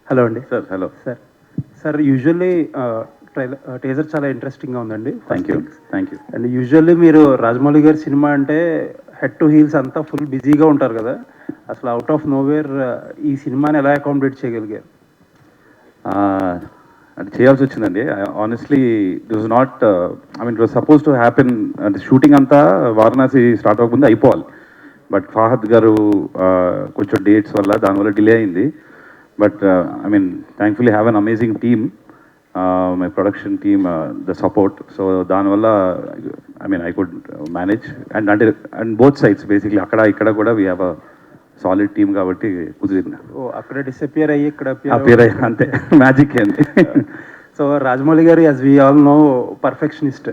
Hello అండి. Sir hello sir sir usually teaser చాలా ఇంట్రెస్టింగ్గా ఉందండి. థ్యాంక్ యూ అండ్ యూజువల్లీ మీరు రాజమౌళి గారి సినిమా అంటే హెడ్ టు హీల్స్ అంతా ఫుల్ బిజీగా ఉంటారు కదా, అసలు అవుట్ ఆఫ్ నోవేర్ ఈ సినిమాని ఎలా అకామిడేట్ చేయగలిగారు? అంటే చేయాల్సి వచ్చిందండి. Honestly it was not, I mean it was suppose to happen. అంటే షూటింగ్ అంతా వారణాసి స్టార్ట్ అవ్వకముందు అయిపోవాలి, బట్ ఫాహద్ గారు కొంచెం డేట్స్ వల్ల దానివల్ల డిలే అయింది. But I mean thankfully have an amazing team, my production team, the support. So దానివల్ల I mean I could manage and both sides basically అక్కడ ఇక్కడ కూడా we have a solid team కాబట్టి కుదిరింది. అక్కడ డిసపియర్ అయ్యి ఇక్కడ అపియర్ అయ్యి అంతే, మ్యాజిక్ అండి. So Rajamouli garu as we all know perfectionist.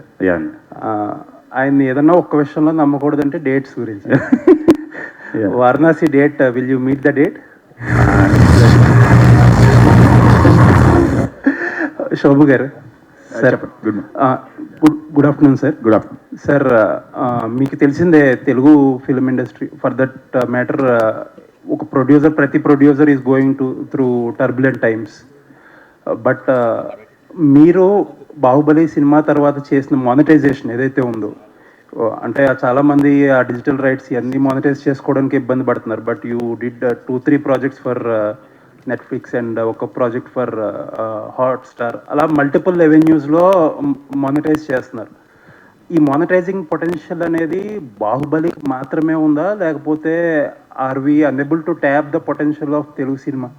ఆయన ఏదన్నా ఒక్క విషయంలో నమ్మకూడదంటే డేట్స్ గురించి. Varanasi date, will you meet the date? Shobu garu sir, good afternoon sir. Good afternoon sir. మీకు తెలిసిందే Telugu film industry for that matter, ఒక ప్రతి producer is going through turbulent times. But మీరు బాహుబలి సినిమా తర్వాత చేసిన మానిటైజేషన్ ఏదైతే ఉందో, అంటే చాలామంది ఆ డిజిటల్ రైట్స్ ఇవన్నీ మానిటైజ్ చేసుకోవడానికి ఇబ్బంది పడుతున్నారు. But you did 2-3 projects for Netflix and ఒక ప్రాజెక్ట్ ఫర్ హాట్స్టార్, అలా మల్టిపుల్ రెవెన్యూస్లో మానిటైజ్ చేస్తున్నారు. ఈ మానిటైజింగ్ పొటెన్షియల్ అనేది బాహుబలికి మాత్రమే ఉందా, లేకపోతే are we unable to tap the potential of Telugu cinema?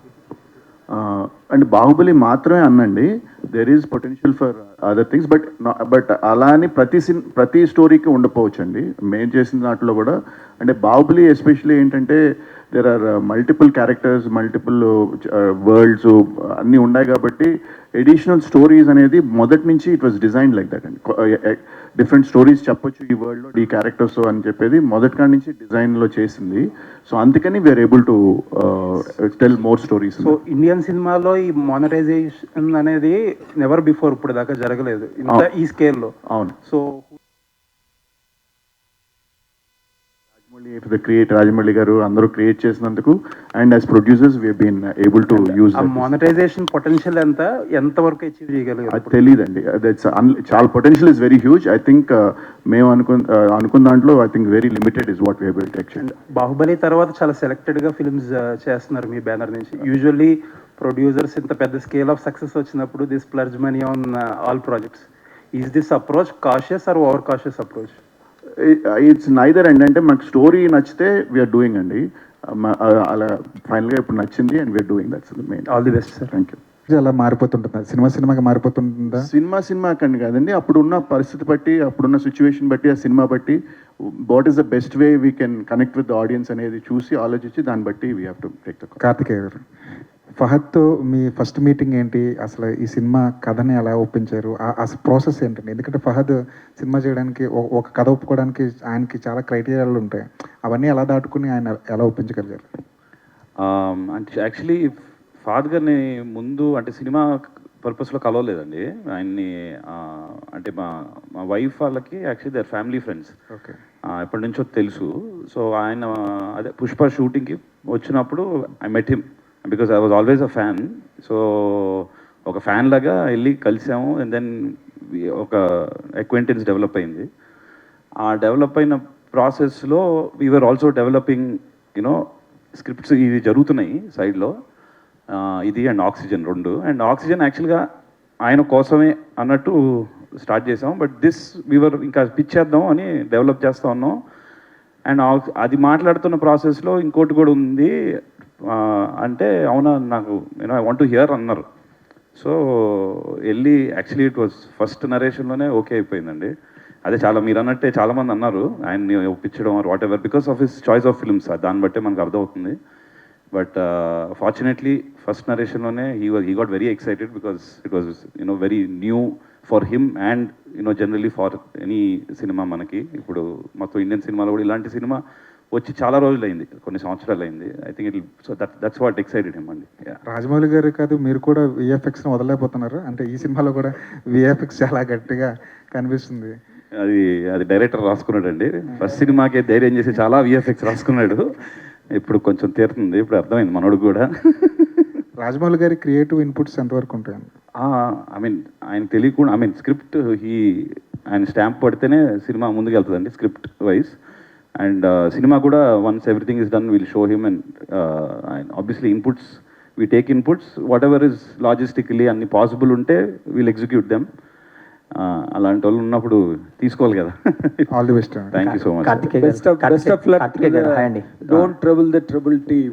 And Baahubali మాత్రమే అన్నండి, there is potential for other things. But అలా అని ప్రతి స్టోరీకి ఉండకపోవచ్చు అండి. మేము చేసిన దాంట్లో కూడా అంటే బాహుబలి ఎస్పెషలీ ఏంటంటే there are multiple characters, multiple worlds అన్నీ ఉన్నాయి కాబట్టి ఎడిషనల్ స్టోరీస్ అనేది మొదటి నుంచి it was design like that అండి. డిఫరెంట్ స్టోరీస్ చెప్పొచ్చు ఈ వరల్డ్లో, ఈ క్యారెక్టర్స్ అని చెప్పేది మొదటి కాడి నుంచి డిజైన్లో చేసింది. సో అందుకని we are able to tell more stories. So Indian సినిమాలో ఈ మానిటైజేషన్ అనేది నెవర్ బిఫోర్ ఇప్పుడు దాకా జరగలేదు ఇంత ఈ స్కేల్లో. అవును. సో రాజమౌళి గారు అందరూ క్రియేట్ చేసినందుకు and as producers we been able to use monetization potential ఎంత వరకు అచీవ్ చేయగలిగారు? అది తెలియదండి. చాలా potential is very huge. I think మేము అనుకున్న దాంట్లో I think very limited is what we able to actually. Baahubali తర్వాత చాలా సెలెక్టెడ్గా ఫిల్మ్స్ చేస్తున్నారు మీ బ్యానర్ నుంచి. యూజువల్లీ ప్రొడ్యూసర్స్ ఇంత పెద్ద స్కేల్ ఆఫ్ సక్సెస్ వచ్చినప్పుడు the splurge money on all projects. Is this approach cautious or over cautious approach? It's neither అండి. అంటే మాకు స్టోరీ నచ్చితే వీఆర్ డూయింగ్ అండి. అలా ఫైనల్గా ఇప్పుడు నచ్చింది and we are doing. That's the main. All the best sir. Thank you. అలా మారిపోతుంటుందా సినిమాకి మారిపోతుంటుందా? సినిమా కండి కాదండి, అప్పుడున్న పరిస్థితి బట్టి, అప్పుడున్న సిచ్యువేషన్ బట్టి, ఆ సినిమా బట్టి what is the best way we can connect with the audience అనేది చూసి ఆలోచించి దాన్ని బట్టి we have to take the. Karthikeya garu, ఫహద్తో మీ ఫస్ట్ మీటింగ్ ఏంటి? అసలు ఈ సినిమా కథని ఎలా ఒప్పించారు? అసలు ప్రాసెస్ ఏంటండి? ఎందుకంటే ఫహద్ సినిమా చేయడానికి ఒక కథ ఒప్పుకోవడానికి ఆయనకి చాలా క్రైటీరియాలు ఉంటాయి. అవన్నీ ఎలా దాటుకుని ఆయన ఎలా ఒప్పించగలిగారు? అంటే యాక్చువల్లీ ఫహద్ గారిని ముందు అంటే సినిమా పర్పస్లో కలవలేదండి ఆయన్ని. అంటే మా వైఫ్ వాళ్ళకి actually their family friends. Okay. ఎప్పటి నుంచో తెలుసు. సో ఆయన అదే పుష్ప షూటింగ్కి వచ్చినప్పుడు I met him because I was always a fan. So ఒక ఫ్యాన్ లాగా వెళ్ళి కలిసాము అండ్ దెన్ ఒక అక్వైంటెన్స్ డెవలప్ అయింది. ఆ డెవలప్ అయిన ప్రాసెస్లో we are also developing you know scripts ఇవి జరుగుతున్నాయి సైడ్లో, ఇది అండ్ ఆక్సిజన్ 2. అండ్ ఆక్సిజన్ యాక్చువల్గా ఆయన కోసమే అన్నట్టు స్టార్ట్ చేసాం. బట్ దిస్ వీవర్ ఇంకా పిచ్ చేద్దాం అని డెవలప్ చేస్తూ ఉన్నాం. అండ్ అది మాట్లాడుతున్న ప్రాసెస్లో ఇంకోటి కూడా ఉంది. అంటే అవునా, నాకు ఐ వాంట్ టు హియర్ అన్నారు. సో వెళ్ళి యాక్చువల్లీ ఇట్ వాజ్ ఫస్ట్ నరేషన్లోనే ఓకే అయిపోయిందండి. అదే చాలా మీరు అన్నట్టే చాలామంది అన్నారు ఆయన్ని ఒప్పించడం or whatever because of his choice of films, దాన్ని బట్టే మనకు అర్థమవుతుంది. బట్ ఫార్చునేట్లీ ఫస్ట్ నరేషన్లోనే he got very excited because it was very new for him and generally for any cinema. మనకి ఇప్పుడు మొత్తం ఇండియన్ సినిమాలో కూడా ఇలాంటి సినిమా వచ్చి చాలా రోజులు అయింది, కొన్ని సంవత్సరాలు అయింది. I think it so that's what excited him అండి. రాజమౌళి గారు కాదు, మీరు కూడా విఎఫ్ఎక్స్ని వదలైపోతున్నారు. అంటే ఈ సినిమాలో కూడా విఎఫ్ఎక్స్ చాలా గట్టిగా కనిపిస్తుంది. అది డైరెక్టర్ రాసుకున్నాడు అండి. ఫస్ట్ సినిమాకే ధైర్యం చేసి చాలా విఎఫ్ఎక్స్ రాసుకున్నాడు. ఇప్పుడు కొంచెం తీరుతుంది, ఇప్పుడు అర్థమైంది మనోడు కూడా. రాజమౌళి గారి క్రియేటివ్ ఇన్పుట్స్ ఎంతవరకు ఉంటాయండి? ఐ మీన్ ఆయన తెలియకుండా స్క్రిప్ట్ ఆయన స్టాంప్ పడితేనే సినిమా ముందుకు వెళ్తుందండి స్క్రిప్ట్ వైజ్. అండ్ సినిమా కూడా once everything is done will show him. And obviously inputs we take inputs whatever is logistically అన్ని పాసిబుల్ ఉంటే వీల్ ఎగ్జిక్యూట్ దెమ్. అలాంటి వాళ్ళు ఉన్నప్పుడు తీసుకోవాలి కదా. All the best. Thank you so much. Best of luck to the, don't trouble the trouble team.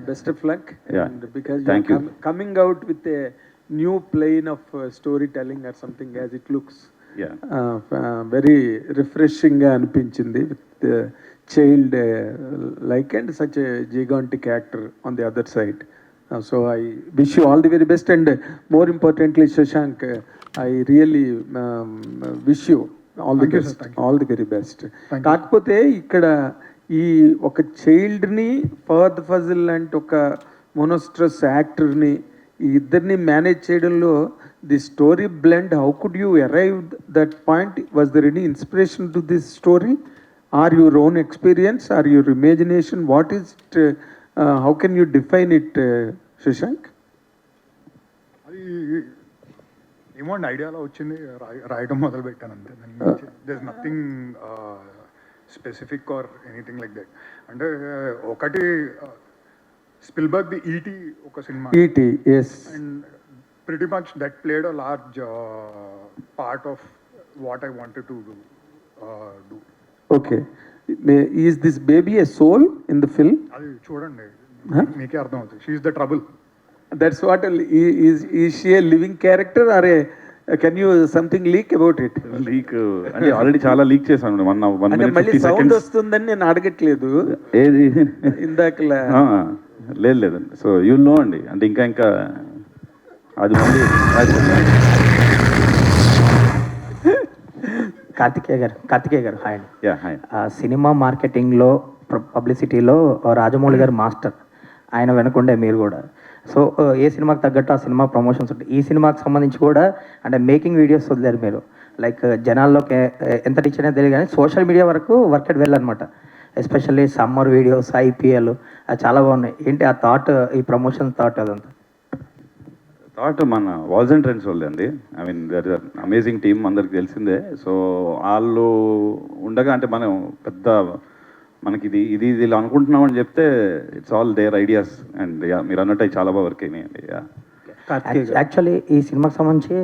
Best of luck. Yeah. And because Thank you're you. coming out with a new plane of storytelling or something as it looks. Yeah. Very refreshing గా అనిపించింది with the child like and such a gigantic actor on the other side. So I wish you all the very best, and more importantly Shashank, I really wish you all the best, all the very best. కాకపోతే ఇక్కడ ఈ ఒక చైల్డ్ని ఫహద్ ఫజిల్ లాంటి ఒక మోనోస్ట్రస్ యాక్టర్ని ఈ ఇద్దరిని manage చేయడంలో the story blend, how could you arrive that point? Was there any inspiration to this story or your own experience or your imagination? What is it? How can you define it Shashank? అది ఏమో అండి, ఐడియాలో వచ్చింది, రాయడం మొదలు పెట్టాను అంతే. There nothing specific or anything like that. అంటే ఒకటి స్పిల్బర్గ్ ది ఈటీ ఒక cinema, ET, yes, and pretty much that played a large part of what I wanted to do. Okay. Is this baby a soul in the film? అది చూడండి, మీకే అర్థం అవుతుంది. She is the trouble. That's what is she a living character or a can you something leak about it? Leak అంటే already చాలా leak చేశాను. అంటే మళ్ళీ సౌండ్ వస్తుందని నేను అడగట్లేదు, ఏది ఇందాకలా. లేదు లేదండి. సో యూ నో అండి, అంటే ఇంకా అది మళ్ళీ Karthikeya garu hi. Yeah hi. Cinema మార్కెటింగ్లో పబ్లిసిటీలో రాజమౌళి గారు మాస్టర్, ఆయన వెనకుండే మీరు కూడా. సో ఏ సినిమాకి తగ్గట్టు ఆ సినిమా ప్రమోషన్స్ ఉంటాయి. ఈ సినిమాకి సంబంధించి కూడా అంటే మేకింగ్ వీడియోస్ వదిలేరు మీరు, లైక్ జనాల్లోకి ఎంత రీచ్ అనేది తెలియదు కానీ సోషల్ మీడియా వరకు వర్కెట్ వెళ్ళనమాట. ఎస్పెషల్లీ సమ్మర్ వీడియోస్, ఐపీఎల్ అది చాలా బాగున్నాయి. ఏంటి ఆ థాట్, ఈ ప్రమోషన్ థాట్ అదంతా? థాట్ మన వాల్స్ అండ్ ట్రెండ్స్ వాళ్ళే అండి. I mean there is amazing team, అందరికి తెలిసిందే. సో వాళ్ళు ఉండగా అంటే మనం పెద్ద మనకి ఇది ఇలా అనుకుంటున్నామని చెప్తే it's all their ideas. And yeah మీరు అన్నట్టు చాలా బాగా వర్క్ అయినాయండి. యా యాక్చువల్లీ ఈ సినిమాకి సంబంధించి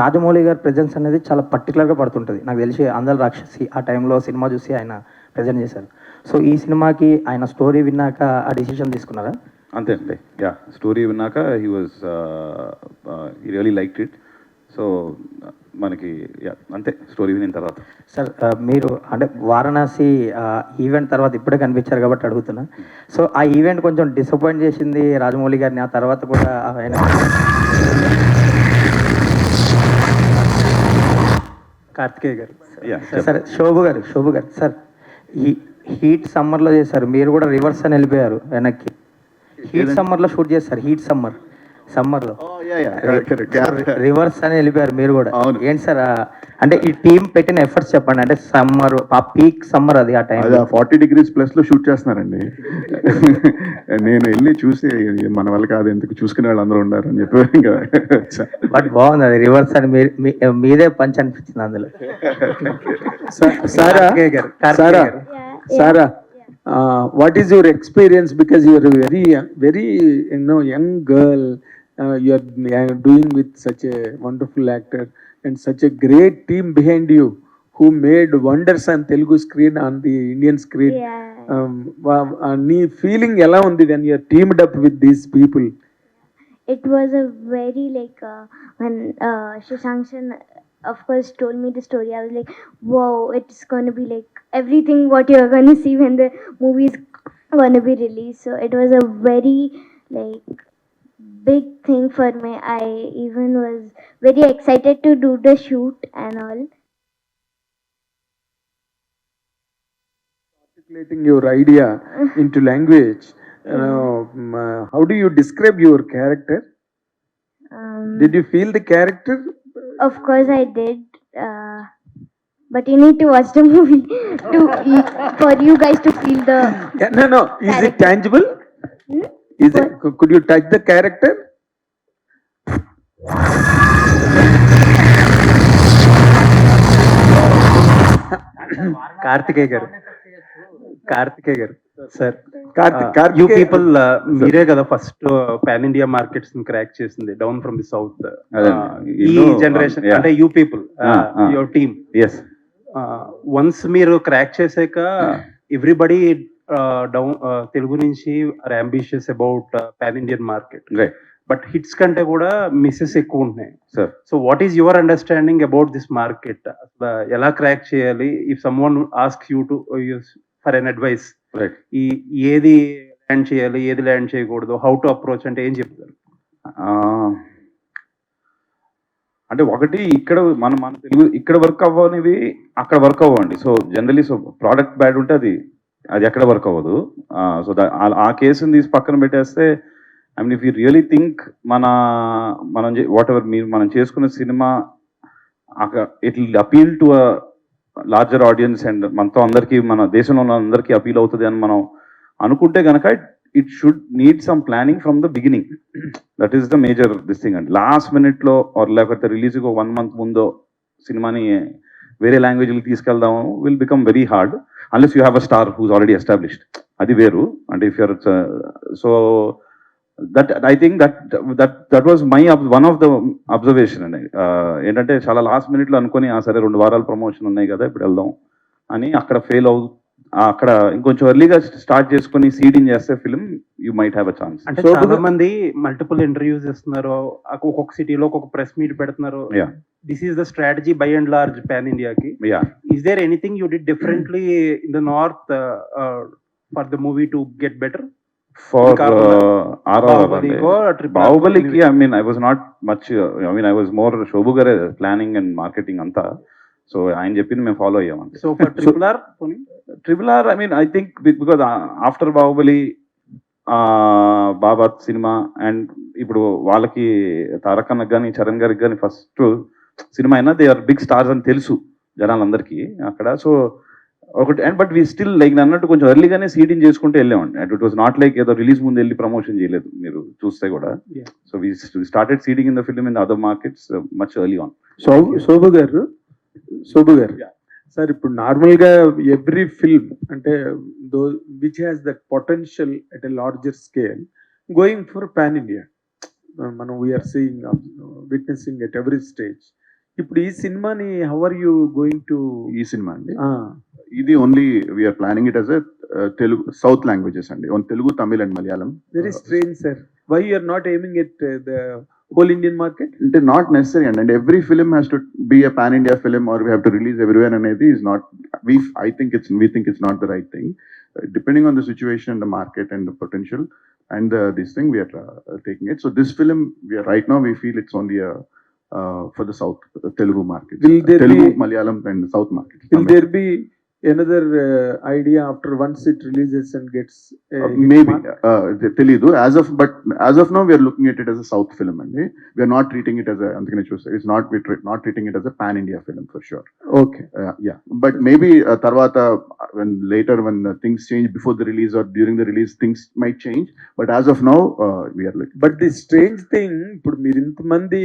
రాజమౌళి గారి ప్రెజెన్స్ అనేది చాలా పర్టికులర్గా పడుతుంటుంది. నాకు తెలిసి అందరు రాక్షసి ఆ టైంలో సినిమా చూసి ఆయన ప్రజెంట్ చేశారు. సో ఈ సినిమాకి ఆయన స్టోరీ విన్నాక ఆ డిసిషన్ తీసుకున్నారా? అంతే అండి. యా స్టోరీ విన్నాక he really like it. So మనకి అంతే స్టోరీ వినిన తర్వాత. సార్ మీరు అంటే వారణాసి ఈవెంట్ తర్వాత ఇప్పుడే కనిపించారు కాబట్టి అడుగుతున్నా. సో ఆ ఈవెంట్ కొంచెం డిసప్పాయింట్ చేసింది రాజమౌళి గారిని, ఆ తర్వాత కూడా ఆయన కార్తికేయ గారు. సరే శోభు గారు సార్ ఈ హీట్ సమ్మర్లో చేశారు, మీరు కూడా రివర్స్ అని వెళ్ళిపోయారు వెనక్కి. హీట్ సమ్మర్లో షూట్ చేస్తారు, హీట్ సమ్మర్లో రివర్స్ అని వెళ్ళిపోయారు మీరు కూడా. ఏంటి సార్ అంటే ఈ టీం పెట్టిన ఎఫర్ట్స్ చెప్పండి. అంటే సమ్మర్ ఆ పీక్ సమ్మర్ అది, ఆ టైం 40 degrees ప్లస్ లో షూట్ చేస్తున్నారండి. నేను వెళ్ళి చూసి మన వల్ల కాదు, ఎందుకు చూసుకునే వాళ్ళు అందరూ ఉన్నారు అని చెప్పి ఇంకా. బట్ బాగుంది అది రివర్స్ అని మీదే పంచ్ అనిపించింది అందులో. Sarah, what is your experience? Because you are a very young girl. You are doing with such a wonderful actor and such a great team behind you who made wonders on Telugu screen, on the Indian screen. Nee feeling ela undi when you are teamed up with these people? It was a very when Shashank of course told me the story, I was like, wow, it's going to be like everything what you're going to see when the movie is going to be released. So it was a very big thing for me. I even was very excited to do the shoot and all. Articulating your idea into language, how do you describe your character? Did you feel the character? Of course I did, but you need to watch the movie for you guys to feel the No. Is it tangible? Is it, could you touch the character? Karthikeya గారు sir Karthik- you people మీరే కదా first pan India markets crack చేసింది down from the south అదే. ఈ ఇల్లు, generation yeah. అంటే you people Ah. Your team as once మీరు crack చేసాక ఎవ్రీబడి డౌన్ తెలుగు నుంచి are ambitious about pan Indian market right but hits కంటే కూడా మిస్సెస్ ఎక్కువ ఉంటున్నాయి. Sir so what is your understanding about this market? అసలు ఎలా క్రాక్ చేయాలి? If someone ask you to for an advice, right. ఈ ఏది ల్యాండ్ చేయాలి, ఏది ల్యాండ్ చేయకూడదు, హౌ టు అప్రోచ్ అంటే ఏం చెప్తారు? అంటే ఒకటి ఇక్కడ మన తెలుగు ఇక్కడ వర్క్ అవ్వనివి అక్కడ వర్క్ అవ్వండి. So generally so product bad ఉంటే అది ఎక్కడ వర్క్ అవ్వదు. సో ఆ కేసుని తీసి పక్కన పెట్టేస్తే, I mean if you really think మనం వాట్ ఎవర్ మనం చేసుకున్న cinema it will appeal to a larger audience and మనతో అందరికీ, మన దేశంలో ఉన్న అందరికీ అపీల్ అవుతుంది అని మనం అనుకుంటే కనుక it should need some planning from the beginning. That is the major this thing అండి. లాస్ట్ మినిట్లో ఆర్ లేకపోతే రిలీజ్కి 1 month ముందో సినిమాని వేరే లాంగ్వేజ్కి తీసుకెళ్దాము will become very hard unless you have a star who's already established. అది వేరు. అంటే if your so that I think that was my one of the observation అండి. ఏంటంటే చాలా లాస్ట్ మినిట్లో అనుకొని సరే 2 వారాలు ప్రమోషన్ ఉన్నాయి కదా ఇప్పుడు వెళ్దాం అని అక్కడ ఫెయిల్ అక్కడ ఇంకొంచెం ఎర్లీగా స్టార్ట్ చేసుకుని సీడింగ్ చేస్తే film you might have a chance. అంటే చాలా మంది మల్టిపుల్ ఇంటర్వ్యూస్ ఇస్తున్నారు, ఒక్కొక్క సిటీలో ఒక్కొక్క ప్రెస్ మీట్ పెడుతున్నారు. Yeah. This is the strategy by and large pan ఇండియాకి. Yeah. Is there anything you did differently in the north for the movie to get better? For Bahubali ko, Triple R ko, Bahubali, I mean, I was not much, I mean, I was more Shobhu Gare planning and marketing anta. So ఆయన చెప్పింది మేము follow అయ్యాం అంతే. So for triple R, triple R, I mean I think because after Baahubali Baba cinema and ఇప్పుడు వాళ్ళకి తారక్ అన్నకు కానీ చరణ్ గారికి కానీ ఫస్ట్ సినిమా అయినా దే ఆర్ బిగ్ స్టార్స్ అని తెలుసు జనాలందరికీ అక్కడ. సో ఒకటి and but we still like అన్నట్టు కొంచెం ఎర్లీగానే సీడింగ్ చేసుకుంటూ వెళ్ళామండి. And it was not like ఏదో రిలీజ్ ముందు వెళ్ళి ప్రమోషన్ చేయలేదు మీరు చూస్తే కూడా. So we started seeding in the film in other markets much early on. Shobu garu sir, ఇప్పుడు నార్మల్గా ఎవ్రీ ఫిల్మ్ అంటే which has that potential at a larger scale going for pan India, మనం we're seeing witnessing at every stage. ఇప్పుడు ఈ సినిమాని how are you going to? ఈ సినిమా అండి ఇది only we're planning it as a Telugu south languages అండి, own Telugu, Tamil and Malayalam. Very strange sir, why you are not aiming at the whole Indian market? అంటే not necessary అండి, and every film has to be a pan India film or we have to release everywhere అనేది is not, we think it's not the right thing. Depending on the situation in the market and the potential and this thing, we are taking it. So this film, right now we feel it's only for the South Telugu market. Will there Telugu, be, Malayalam and South market. Will there be another idea after once it releases and gets maybe telidu as of now we are looking at it as a South film and we are not treating it as a, it's not, we're not treating it as a pan India film for sure. Okay. Yeah, but maybe tarvata when things change before the release or during the release things might change, but as of now we are looking. But the strange thing, ఇప్పుడు మీరు ఇంతమంది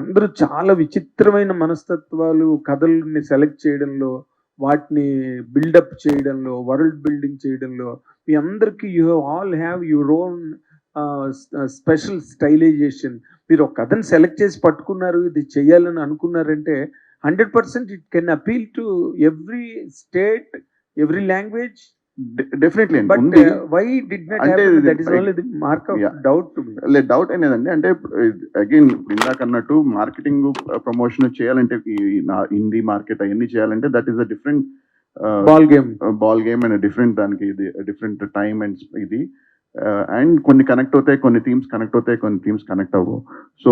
అందరూ చాలా విచిత్రమైన మనస్తత్వాలు కథల్ని select చేయడంలో, వాటిని బిల్డప్ చేయడంలో, వరల్డ్ బిల్డింగ్ చేయడంలో మీ అందరికీ you all have your own special stylization. మీరు ఒక కథను సెలెక్ట్ చేసి పట్టుకున్నారు, ఇది చెయ్యాలని అనుకున్నారంటే 100% it can appeal to every state, every language. Definitely. But why did not happen? That is only the mark of doubt to me. Doubt అనేదండి, అంటే అగైన్ ఇందాక అన్నట్టు మార్కెటింగ్ ప్రమోషన్ చేయాలంటే హిందీ మార్కెట్ అవన్నీ చేయాలంటే that is a different ball game and different, దానికి ఇది different time and ఇది అండ్ కొన్ని కనెక్ట్ అవుతాయి, కొన్ని థీమ్స్ కనెక్ట్ అవుతాయి, కొన్ని థీమ్స్ కనెక్ట్ అవ్వవు. సో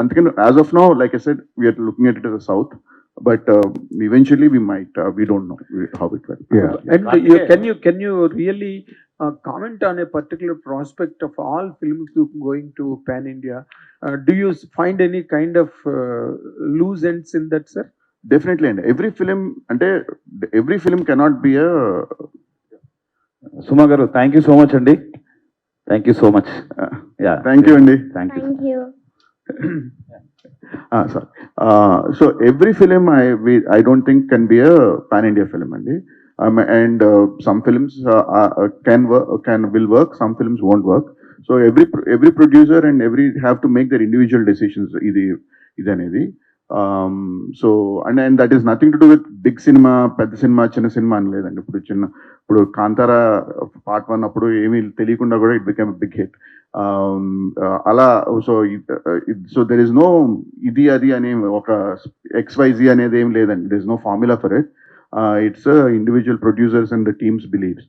అందుకని as of now like I said we are looking at it as a South, but eventually we might, we don't know how it will. Yeah. And can you really comment on a particular prospect of all films going to pan India? Do you find any kind of loose ends in that, sir? Definitely, and every film cannot be a Suma garu thank you so much అండి. Thank you so much. Yeah, thank you అండి. Thank you. Thank you. Sorry. So every film I don't think can be a pan-India film, Andy. And some films will work, some films won't work. So every producer and have to make their individual decisions. ఇది అనేది. So and that is nothing to do with big cinema, పెద్ద cinema, చిన్న cinema అని లేదండి. ఇప్పుడు Kantara part 1 అప్పుడు ఏమీ తెలియకుండా కూడా ఇట్ బికమ్ బిగ్ హిట్. అలా సో దెర్ ఇస్ నో ఇది అది అనే ఒక XYZ అనేది ఏం లేదండి. There is no formula for it. It's individual producers and the teams believes.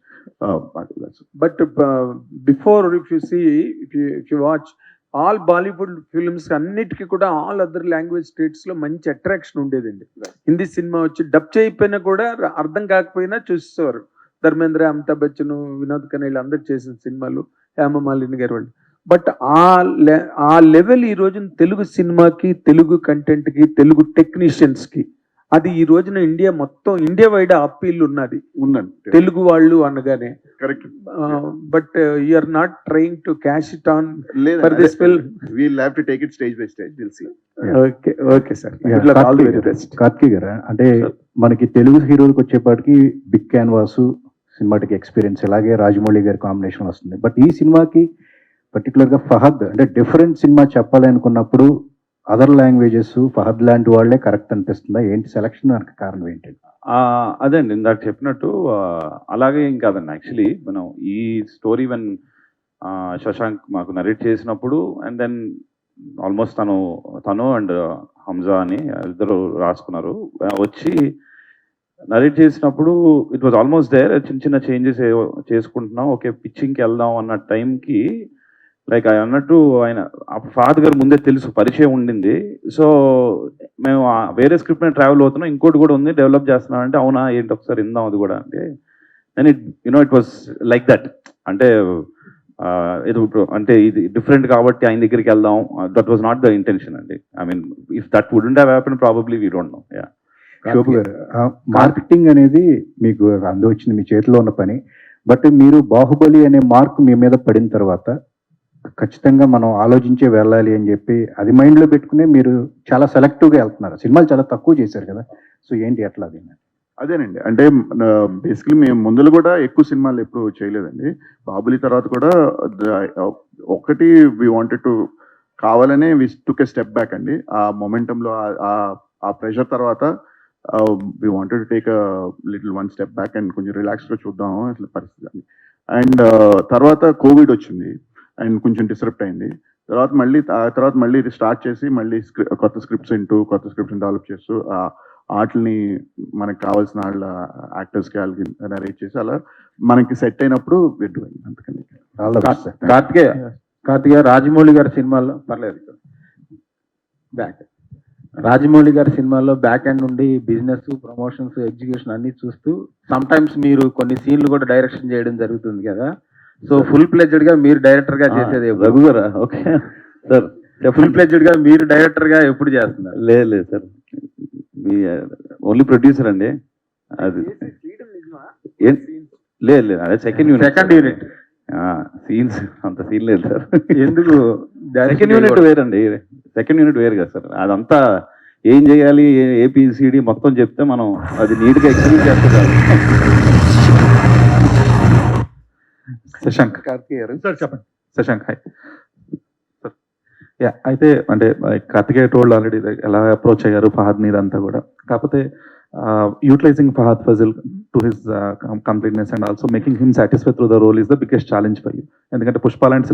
But before, if you watch all Bollywood films, అన్నిటికీ కూడా ఆల్ అదర్ లాంగ్వేజ్ స్టేట్స్ లో మంచి అట్రాక్షన్ ఉండేదండి. హిందీ సినిమా వచ్చి డబ్ చేయకపోయినా కూడా అర్థం కాకపోయినా చూసేవారు. ధర్మేంద్ర, అమితాబ్ బచ్చన్, వినోద్ ఖన్నా వీళ్ళందరూ చేసిన సినిమాలు, హేమమాలిని గారు వాళ్ళు. బట్ ఆ లెవెల్ ఈ రోజున తెలుగు సినిమాకి, తెలుగు కంటెంట్కి, తెలుగు టెక్నీషియన్స్కి అది ఈ రోజున ఇండియా వైడ్ అప్పీల్ ఉన్నది ఉందండి తెలుగు వాళ్ళు అనగానే. Correct. But you are not trying to cash it on for this film. We'll have to take it stage by stage. Will see. Okay sir, all the very best. Karthik garu, అంటే మనకి తెలుగు హీరోలకు వచ్చేపాటికి big canvas, cinematic experience, ఇలాగే రాజమౌళి గారి combination వస్తుంది. But ఈ సినిమాకి పర్టికులర్గా ఫహద్ అంటే డిఫరెంట్ సినిమా చెప్పాలి అనుకున్నప్పుడు అదర్ లాంగ్వేజెస్ ఫహద్ లాంటి వాళ్ళే కరెక్ట్ అనిపిస్తుందా? ఏంటి సెలక్షన్ దానికి కారణం ఏంటి? అదే అండి, ఇందాక చెప్పినట్టు అలాగే ఏం కాదండి. యాక్చువల్లీ మనం ఈ స్టోరీ వన్ శశాంక్ మాకు నరేట్ చేసినప్పుడు, అండ్ దెన్ ఆల్మోస్ట్ తను అండ్ హంజా అని ఇద్దరు రాసుకున్నారు. వచ్చి నరేట్ చేసినప్పుడు ఇట్ వాజ్ ఆల్మోస్ట్ దేర్. చిన్న చిన్న చేంజెస్ చేసుకుంటున్నాం, ఓకే పిచ్చింగ్కి వెళ్దాం అన్న టైంకి లైక్ అన్నట్టు ఆయన ఫాదర్ గారు ముందే తెలుసు, పరిచయం ఉండింది. సో మేము వేరే స్క్రిప్ట్ మీద ట్రావెల్ అవుతున్నాం, ఇంకోటి కూడా ఉంది డెవలప్ చేస్తున్నాం అంటే, అవునా ఏంటి ఒకసారి విందాం అది కూడా అంటే. Then it was like that. అంటే ఇది డిఫరెంట్ కాబట్టి ఆయన దగ్గరికి వెళ్దాం, that was not the intention అండి. I mean if that wouldn't have happen probably we don't know. Yeah. Shobu garu, marketing అనేది మీకు వచ్చింది, మీ చేతిలో ఉన్న పని. బట్ మీరు బాహుబలి అనే మార్క్ మీ మీద పడిన తర్వాత ఖచ్చితంగా మనం ఆలోచించే వెళ్ళాలి అని చెప్పి అది మైండ్లో పెట్టుకునే మీరు చాలా సెలెక్టివ్గా వెళ్తున్నారు. సినిమాలు చాలా తక్కువ చేశారు కదా, సో ఏంటి ఎట్లా అది? అదేనండి, అంటే బేసికలీ మేము ముందులో కూడా ఎక్కువ సినిమాలు ఎప్పుడు చేయలేదండి. బాహుబలి తర్వాత కూడా ఒకటి వి వాంటెడ్ టు కావాలనే వి టుక్ ఏ స్టెప్ బ్యాక్ అండి. ఆ మొమెంటంలో ఆ ప్రెషర్ తర్వాత we wanted to take a little one step back and కొంచెం రిలాక్స్గా చూద్దాం అసలు పరిస్థితి. అండ్ తర్వాత కోవిడ్ వచ్చింది అండ్ కొంచెం డిస్టర్బ్ అయింది. తర్వాత మళ్ళీ స్టార్ట్ చేసి మళ్ళీ కొత్త స్క్రిప్ట్స్ డెవలప్ చేస్తూ వాటిని మనకు కావాల్సిన వాళ్ళ యాక్టర్స్కి వాళ్ళకి నరేట్ చేసి అలా మనకి సెట్ అయినప్పుడు విడ్డుపోయింది. అందుకని కార్తికేయ, రాజమౌళి గారి సినిమాల్లో పర్లేదు, రాజమౌళి గారి సినిమాల్లో బ్యాక్ ఎండ్ నుండి బిజినెస్, ప్రమోషన్స్, ఎగ్జిక్యూషన్ అన్ని చూస్తూ సమ్ టైమ్స్ మీరు కొన్ని సీన్లు కూడా డైరెక్షన్ చేయడం జరుగుతుంది కదా. సో ఫుల్ ప్లెడ్జెడ్ గా మీరు డైరెక్టర్ గా చేసేది రఘు గారా? Okay sir. ఫుల్ ప్లెడ్జెడ్ గా మీరు డైరెక్టర్ గా ఎప్పుడు చేస్తున్నారు? లేదు సార్, మీ ఓన్లీ ప్రొడ్యూసర్ అండి. అది లేదు, అదే సెకండ్ యూనిట్ సీన్స్ అంత సీన్ లేదు సార్. ఎందుకు? సెకండ్ యూనిట్ వేరండి, సెకండ్ యూనిట్ వేరు కదా సార్. అదంతా ఏం చేయాలి, ABCD మొత్తం చెప్తే మనం అది నీట్గా ఎగ్జిక్యూట్ చేస్తారు. శశాంక్, కార్తికేయ గారు. సార్ చెప్పండి. Shashank, hi sir. యా, అయితే అంటే కార్తికేయ టోల్డ్ ఆల్రెడీ ఎలా అప్రోచ్ అయ్యారు ఫహద్ మీద అంతా కూడా. కాకపోతే utilising Fahadh Faasil to his completeness and also making him satisfy through the role is the biggest challenge for you. ఎందుకంటే పుష్ప లాంటి